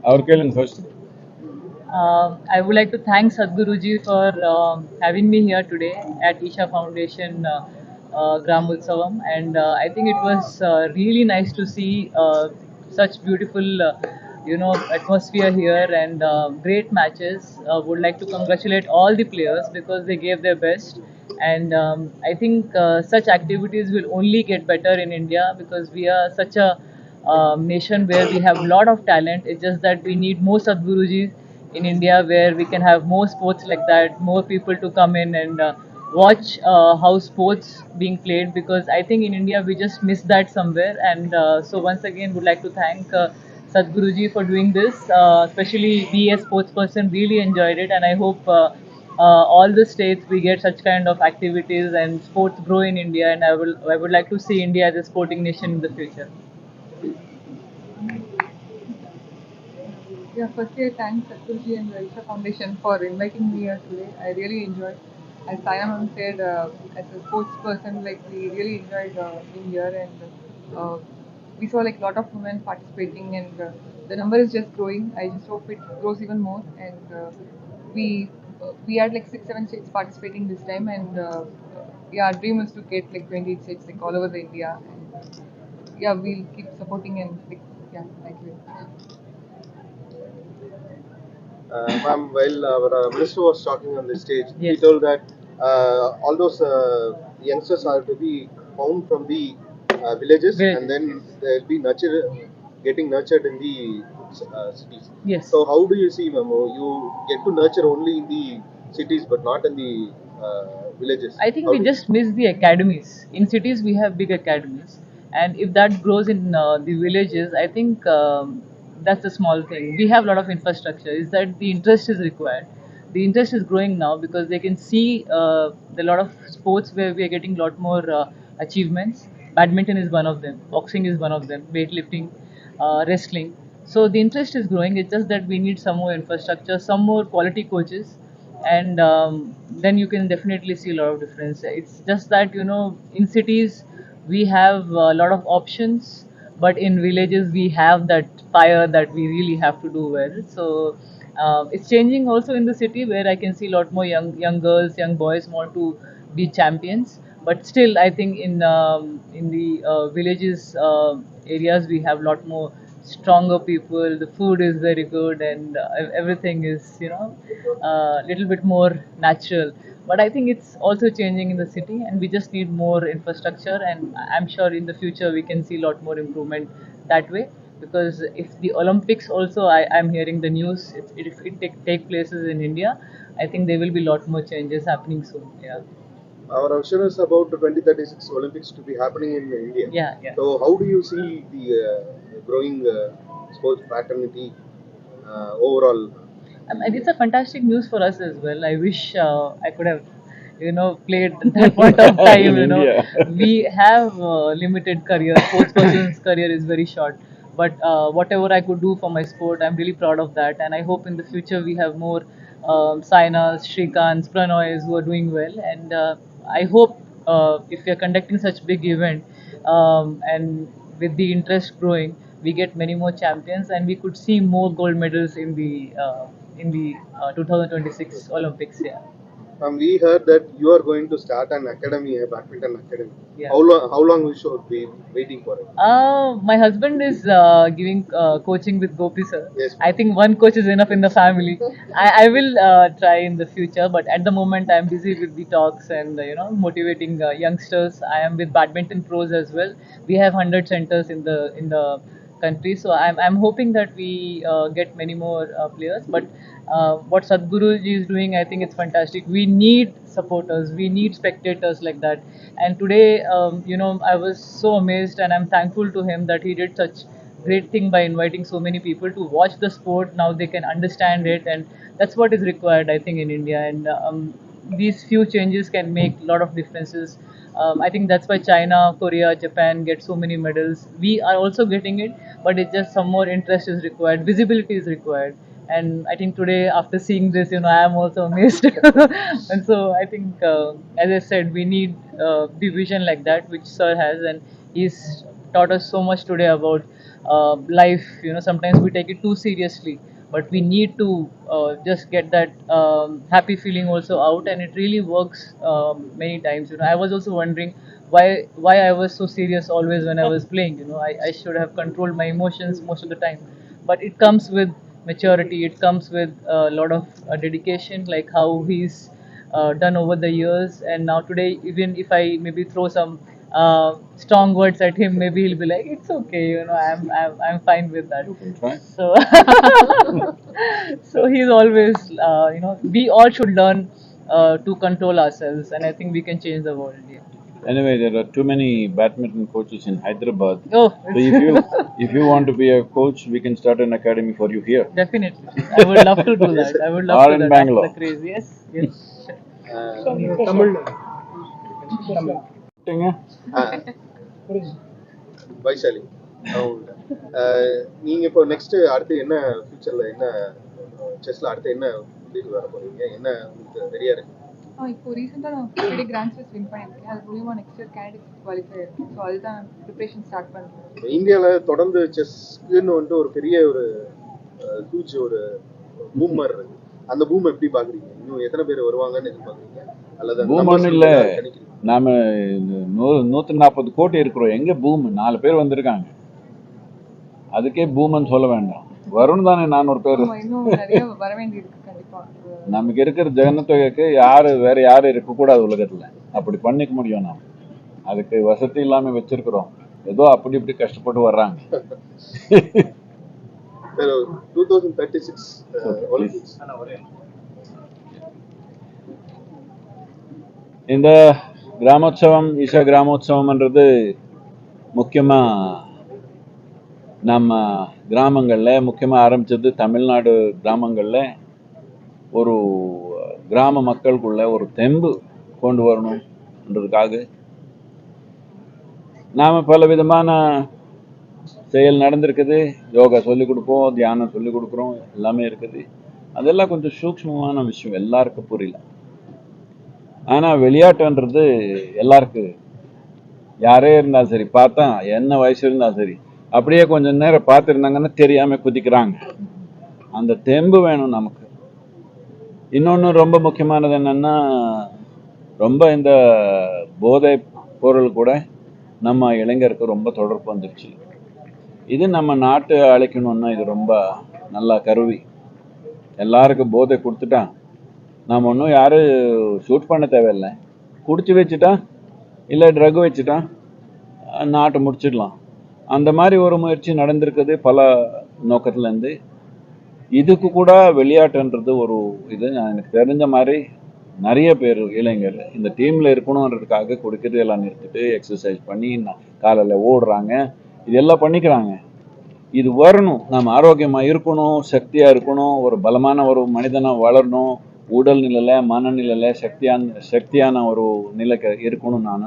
Our Kellen first. I would like to thank Sadhguruji for having me here today at Isha Foundation Gram Utsavam, and I think it was really nice to see such beautiful, atmosphere here and great matches. Would like to congratulate all the players because they gave their best, and I think such activities will only get better in India because we are such a nation where we have a lot of talent. It's just that we need more Sadhgurujis in India where we can have more sports like that, more people to come in and watch how sports being played because I think in India we just miss that somewhere. And so once again, would like to thank Sadhguruji for doing this. Especially we as sports person really enjoyed it, and I hope all the states we get such kind of activities and sports grow in India. And I would like to see India as a sporting nation in the future. Yeah, firstly, I thank Satgurji and the Isha Foundation for inviting me here today. I really enjoyed. As Saya Ma'am said, as a sports person, like we really enjoyed being here, and we saw like a lot of women participating, and the number is just growing. I just hope it grows even more, and we had like 6, 7 states participating this time, and yeah, our dream is to get like 28 states like all over the India, and yeah, we'll keep supporting and like, yeah, thank you. Ma'am, while our minister was talking on the stage, he Yes. told that all those youngsters are to be found from the villages and Villages. then Yes. they'll be getting nurtured in the cities. Yes. So how do you see, ma'am? You get to nurture only in the cities but not in the villages. I think How we do you? just miss the academies. In cities, we have big academies, and if that grows in the villages, I think that's a small thing. We have a lot of infrastructure. Is that the interest is required? The interest is growing now because they can see the lot of sports where we are getting a lot more achievements. Badminton is one of them. Boxing is one of them. Weightlifting, wrestling. So the interest is growing. It's just that we need some more infrastructure, some more quality coaches, and then you can definitely see a lot of difference. It's just that in cities we have a lot of options, but in villages we have that fire that we really have to do well. So it's changing also in the city where I can see a lot more young girls, young boys want to be champions. But still, I think in the villages areas we have a lot more stronger people. The food is very good, and everything is a little bit more natural. But I think it's also changing in the city, and we just need more infrastructure. And I'm sure in the future we can see a lot more improvement that way. Because if the Olympics also, I'm hearing the news, if it take places in India, I think there will be a lot more changes happening soon. Yeah. Our vision is about the 2036 Olympics to be happening in India. Yeah, yeah. So how do you see the growing sports fraternity overall? And it's a fantastic news for us as well. I wish I could have, played at that point of time. In India. We have limited career. Sports person's career is very short. But whatever I could do for my sport, I'm really proud of that. And I hope in the future we have more Sainas, Shrikants, Pranoys who are doing well. And I hope if we are conducting such big event, and with the interest growing, we get many more champions, and we could see more gold medals in the 2026 Olympics. Yeah. We heard that you are going to start an academy, a badminton academy. Yeah. How long we should be waiting for it? My husband is giving coaching with Gopi sir. Yes, I ma'am. think one coach is enough in the family. I will try in the future, but at the moment I'm busy with the talks and motivating youngsters. I am with badminton pros as well. We have 100 centers in the country, so I'm hoping that we get many more players. But what Sadhguru ji is doing, I think it's fantastic. We need supporters, we need spectators like that. And today, I was so amazed, and I'm thankful to him that he did such great thing by inviting so many people to watch the sport. Now they can understand it, and that's what is required, I think, in India. And these few changes can make a lot of differences. I think that's why China, Korea, Japan get so many medals. We are also getting it, but it's just some more interest is required, visibility is required. And I think today, after seeing this, I am also amazed. And so I think, as I said, we need the vision like that, which Sir has, and he's taught us so much today about life. Sometimes we take it too seriously, but we need to just get that happy feeling also out, and it really works many times. I was also wondering why I was so serious always when I was playing. I should have controlled my emotions most of the time, but it comes with maturity. It comes with a lot of dedication, like how he's done over the years. And now today, even if I maybe throw some strong words at him, maybe he'll be like, "It's okay, I'm fine with that." You can try. So, so he's always, we all should learn to control ourselves, and I think we can change the world. Yeah. Anyway, there are too many badminton coaches in Hyderabad. Oh, So if you want to be a coach, we can start an academy for you here. definitely. I would love to do that. I would love Or to in do that. Bangalore. After the craze. Yes, yes. சரிங்க. வைஷாலி அவங்க நீங்க இப்போ next அடுத்து என்ன ஃபியூச்சர்ல என்ன செஸ்ல அடுத்து என்ன லீக் வர போறீங்க, என்ன உங்களுக்கு ரெடியா இருக்கு? இப்போ ரீசெண்டாக நான் ஆல்ரெடி கிராண்ட் செஸ் வின் பண்ணியிருக்கேன். அது மூலியமா நெக்ஸ்ட் இயர் கேண்டிடேட் குவாலிஃபை இருக்கு. ஸோ அதுதான் ப்ரிப்பரேஷன் ஸ்டார்ட் பண்ணுறேன். இந்தியாவில் தொடர்ந்து செஸ்க்குன்னு வந்துட்டு ஒரு பெரிய ஒரு ஹியூஜ் ஒரு பூம் மாதிரி இருக்கு. அந்த பூம் எப்படி பாக்குறீங்க? இன்னும் எத்தனை பேர் வருவாங்கன்னு எதிர்பார்க்குறீங்க? அல்லது பூம் ஒன்றும் இல்லை, நாம 140 கோடி இருக்கிறோம். எங்க பூம்? 4 பேர் வந்திருக்காங்க, அதுக்கே பூம்னு சொல்ல வேண்டாம். வரும் தானே 400 பேர். இன்னும் நிறைய வர வேண்டியிருக்கு கண்டிப்பா. நமக்கு இருக்கிற ஜனத்தொகைக்கு வேற யாரும் இருக்கக்கூடாது உலகத்துல. அப்படி பண்ணிக்க முடியும். நாம் அதுக்கு வசதி இல்லாம வச்சிருக்கிறோம். ஏதோ அப்படி இப்படி கஷ்டப்பட்டு வர்றாங்க. 2036 ஒலிம்பிக்ஸ் இந்த கிராமோத்சவம், ஈஷா கிராமோத்சவம்ன்றது முக்கியமா நம்ம கிராமங்கள்ல முக்கியமா ஆரம்பிச்சது தமிழ்நாடு கிராமங்கள்ல ஒரு கிராம மக்களுக்குள்ள ஒரு தெம்பு கொண்டு வரணும்ன்றதுக்காக நாம பல விதமான செயல் நடந்திருக்குது. யோகா சொல்லிக் கொடுப்போம், தியானம் சொல்லிக் கொடுக்குறோம், எல்லாமே இருக்குது. அதெல்லாம் கொஞ்சம் சூக்ஷ்மமான விஷயம், எல்லாருக்கும் புரியல. ஆனா விளையாட்டுன்றது எல்லாருக்கும், யாரே இருந்தாலும் சரி, பார்த்தா என்ன வயசு இருந்தாலும் சரி, அப்படியே கொஞ்சம் நேரம் பார்த்துருந்தாங்கன்னா தெரியாம குதிக்கிறாங்க. அந்த தெம்பு வேணும் நமக்கு. இன்னொன்று ரொம்ப முக்கியமானது என்னன்னா, ரொம்ப இந்த போதை பொருள் கூட நம்ம இளைஞருக்கு ரொம்ப தொடர்பு வந்துடுச்சு. இது நம்ம நாட்டை அழைக்கணும்னா இது ரொம்ப நல்ல கருவி. எல்லாருக்கும் போதை கொடுத்துட்டா நாம் ஒன்றும் யாரும் ஷூட் பண்ண தேவையில்லை. குடிச்சு வச்சுட்டா இல்லை ட்ரக் வச்சுட்டா நாட்டை முடிச்சிடலாம். அந்த மாதிரி ஒரு முயற்சி நடந்திருக்குது பல நோக்கத்துலேருந்து. இதுக்கு கூட விளையாட்டுன்றது ஒரு இது. எனக்கு தெரிஞ்ச மாதிரி நிறைய பேர் இளைஞர் இந்த டீமில் இருக்கணுன்றதுக்காக குடிக்கிறது எல்லாம் நிறுத்திட்டு எக்ஸசைஸ் பண்ணி காலையில் ஓடுறாங்க, இதெல்லாம் பண்ணிக்கிறாங்க. இது வரணும். நம்ம ஆரோக்கியமாக இருக்கணும், சக்தியாக இருக்கணும், ஒரு பலமான ஒரு மனிதனாக வளரணும், உடல் நிலையில் மனநிலையில் சக்தியான ஒரு நிலைக்கு இருக்கணும். நான்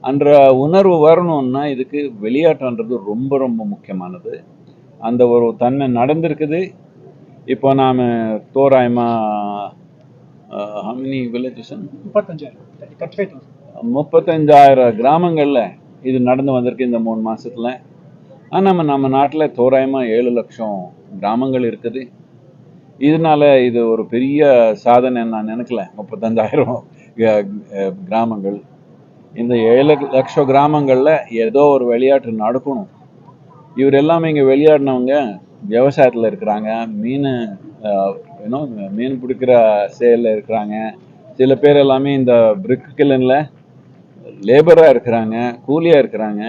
அன்ற உணர்வு வரணும்னா இதுக்கு விளையாட்டுன்றது ரொம்ப ரொம்ப முக்கியமானது. அந்த ஒரு தன்மை நடந்திருக்குது. இப்போ நாம் தோராயமாக 35,000 கிராமங்களில் இது நடந்து வந்திருக்கு இந்த 3 மாசத்துல. ஆனால் நம்ம நாட்டில் தோராயமாக 7 லட்சம் கிராமங்கள் இருக்குது. இதனால இது ஒரு பெரிய சாதனை நான் நினைக்கல. 35,000 கிராமங்கள், இந்த 7 லட்சம் கிராமங்களில் ஏதோ ஒரு விளையாட்டு நடக்கணும். இவர் எல்லாமே இங்கே விளையாடினவங்க விவசாயத்தில் இருக்கிறாங்க, மீன் பிடிக்கிற செயலில் இருக்கிறாங்க. சில பேர் எல்லாமே இந்த பிரிக் கிளனில் லேபராக இருக்கிறாங்க, கூலியாக இருக்கிறாங்க.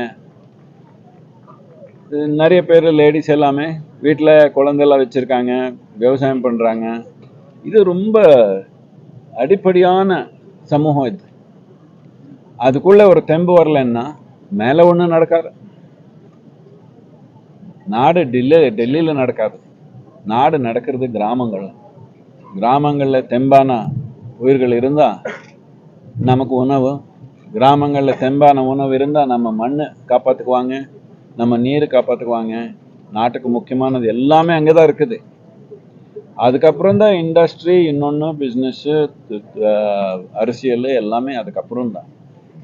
நிறைய பேர் லேடிஸ் எல்லாமே வீட்டில் குழந்தைலாம் வச்சுருக்காங்க, விவசாயம் பண்ணுறாங்க. இது ரொம்ப அடிப்படையான சமூகம் இது. அதுக்குள்ளே ஒரு தெம்பு வரலன்னா மேலே ஒன்றும் நடக்காது. நாடு டெல்லியில் நடக்காது. நாடு நடக்கிறது கிராமங்களில் தெம்பான உயிர்கள் இருந்தால் நமக்கு உணவு, கிராமங்களில் தெம்பான உணவு இருந்தால் நம்ம மண்ணை காப்பாற்றுக்குவாங்க, நம்ம நீரை காப்பாற்றுக்குவாங்க. நாட்டுக்கு முக்கியமானது எல்லாமே அங்கே தான் இருக்குது. அதுக்கப்புறம் தான் இண்டஸ்ட்ரி, இன்னொன்று பிஸ்னஸ்ஸு, அரசியல் எல்லாமே அதுக்கப்புறம் தான்.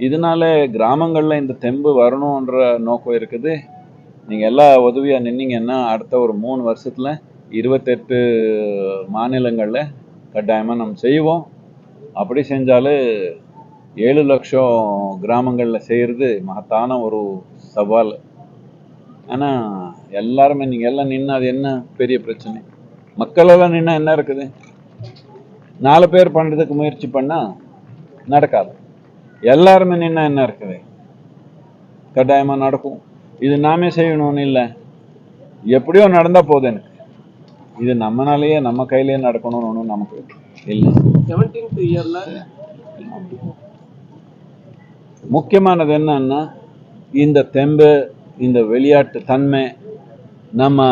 இதனால கிராமங்களில் இந்த தெம்பு வரணுன்ற நோக்கம் இருக்குது. நீங்கள் எல்லா உதவியாக நின்னீங்கன்னா அடுத்த ஒரு 3 வருஷத்தில் 28 மாநிலங்களில் கட்டாயமாக நம்ம செய்வோம். அப்படி செஞ்சாலும் 7 லட்சம் கிராமங்களில் செய்கிறது மகத்தான ஒரு சவால். ஆனால் எல்லாருமே நீங்கள் எல்லாம் நின்று அது என்ன பெரிய பிரச்சனை? மக்களெல்லாம் நின்னா என்ன இருக்குது? 4 பேர் பண்ணுறதுக்கு முயற்சி பண்ணால் நடக்காது. எல்லாருமே நின்னா என்ன இருக்குது? கட்டாயமாக நடக்கும். இது நாமே செய்யணும்னு இல்லை, எப்படியோ நடந்தால் போதும். எனக்கு இது நம்மனாலேயே நம்ம கையிலேயே நடக்கணும்னு ஒன்றும் நமக்கு இல்லை. 17th இயர்ல முக்கியமானது என்னன்னா இந்த தெம்பு, இந்த விளையாட்டு தன்மை நம்ம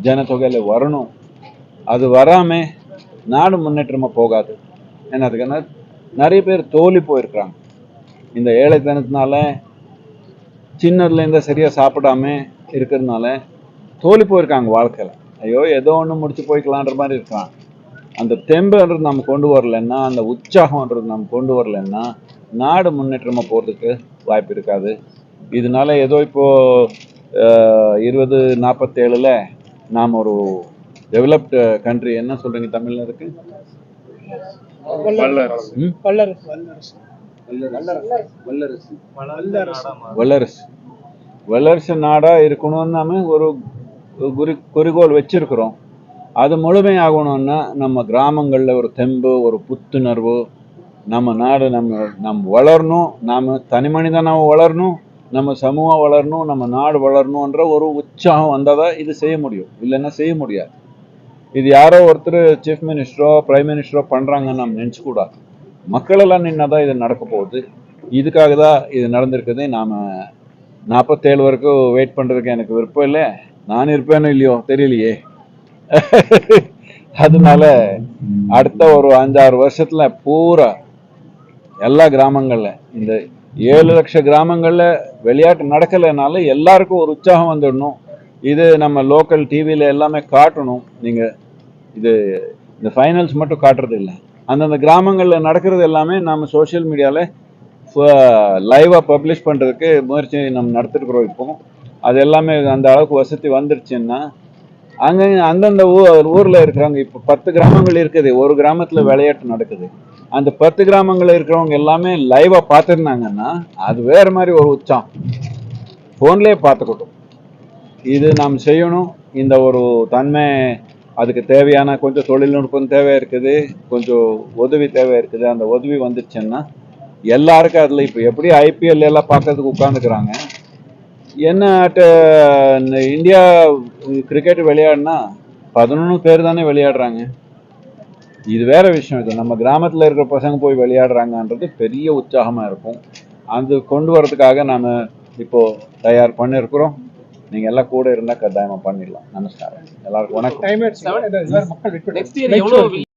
ஜனத்தொகையில் வரணும். அது வராமல் நாடு முன்னேற்றமாக போகாது. ஏன்னா அதுக்கான நிறைய பேர் தோல்வி போயிருக்கிறாங்க. இந்த ஏழைத்தனத்தினால சின்னதுலேருந்து சரியாக சாப்பிடாம இருக்கிறதுனால தோல்வி போயிருக்காங்க வாழ்க்கையில். ஐயோ ஏதோ ஒன்று முடிச்சு போய்க்கலான்ற மாதிரி இருக்கான். அந்த தெம்புன்றது நம்ம கொண்டு வரலன்னா, அந்த உற்சாகம்ன்றது நம்ம கொண்டு வரலன்னா நாடு முன்னேற்றமாக போகிறதுக்கு வாய்ப்பு இருக்காது. இதனால ஏதோ இப்போது 2047 நாம் ஒரு டெவலப்டு கண்ட்ரி, என்ன சொல்கிறீங்க தமிழில் இருக்கு? வல்லரசு நாடாக இருக்கணும்னு நாம ஒரு குறிக்கோள் வச்சிருக்கிறோம். அது முழுமையாகணும்னா நம்ம கிராமங்களில் ஒரு தெம்பு, ஒரு புத்துணர்வு, நம்ம நாடு நம்ம வளரணும், நாம் தனி மனிதனாக வளரணும், நம்ம சமூகம் வளரணும், நம்ம நாடு வளரணுன்ற ஒரு உற்சாகம் வந்தால் தான் இது செய்ய முடியும். இல்லைன்னா செய்ய முடியாது. இது யாரோ ஒருத்தர் சீஃப் மினிஸ்டரோ பிரைம் மினிஸ்டரோ பண்ணுறாங்கன்னு நம்ம நினச்சக்கூடாது. மக்களெல்லாம் நின்னா தான் இது நடக்க போகுது. இதுக்காக தான் இது நடந்திருக்குது. நாம் 47 வரைக்கும் வெயிட் பண்ணுறதுக்கு எனக்கு விருப்பம் இல்லை. நான் இருப்பேனோ இல்லையோ தெரியலையே. அதனால அடுத்த ஒரு 5-6 வருஷத்துல பூரா எல்லா கிராமங்களில், இந்த 7 லட்சம் கிராமங்களில் விளையாட்டு நடக்கலைனாலும் எல்லாருக்கும் ஒரு உற்சாகம் வந்துடணும். இது நம்ம லோக்கல் டிவியில் எல்லாமே காட்டணும். நீங்கள் இது இந்த ஃபைனல்ஸ் மட்டும் காட்டுறது இல்லை, அந்தந்த கிராமங்களில் நடக்கிறது எல்லாமே நம்ம சோஷியல் மீடியாவில் லைவாக பப்ளிஷ் பண்ணுறதுக்கு முயற்சி நம்ம நடத்திருக்கிறோம். இப்போ அது எல்லாமே அந்த அளவுக்கு வசதி வந்துருச்சுன்னா அங்கே அந்தந்த ஊரில் இருக்கிறவங்க, இப்போ 10 கிராமங்கள் இருக்குது, ஒரு கிராமத்தில் விளையாட்டு நடக்குது, அந்த 10 கிராமங்களில் இருக்கிறவங்க எல்லாமே லைவாக பார்த்துருந்தாங்கன்னா அது வேறு மாதிரி ஒரு உற்சாகம். ஃபோன்லேயே பார்த்துக்கிட்டோம். இது நாம் செய்யணும். இந்த ஒரு தன்மை, அதுக்கு தேவையான கொஞ்சம் தொழில்நுட்பம் தேவை இருக்குது, கொஞ்சம் உதவி தேவை இருக்குது. அந்த உதவி வந்துச்சுன்னா எல்லாருக்கும் அதில் இப்போ எப்படி ஐபிஎல் எல்லாம் பார்க்கறதுக்கு உட்காந்துக்கிறாங்க. என்ன இந்தியா கிரிக்கெட் விளையாடினா 11 பேர் தானே விளையாடுறாங்க. இது வேற விஷயம். இது நம்ம கிராமத்தில் இருக்கிற பசங்க போய் விளையாடுறாங்கன்றது பெரிய உற்சாகமாக இருக்கும். அது கொண்டு வரதுக்காக நாம் இப்போது தயார் பண்ணியிருக்கிறோம். நீங்கள் எல்லாம் கூட இருந்தால் கட்டாயமாக பண்ணிடலாம். நமஸ்காரம், எல்லாருக்கும் வணக்கம். நெக்ஸ்ட் இயர் எவ்வளவு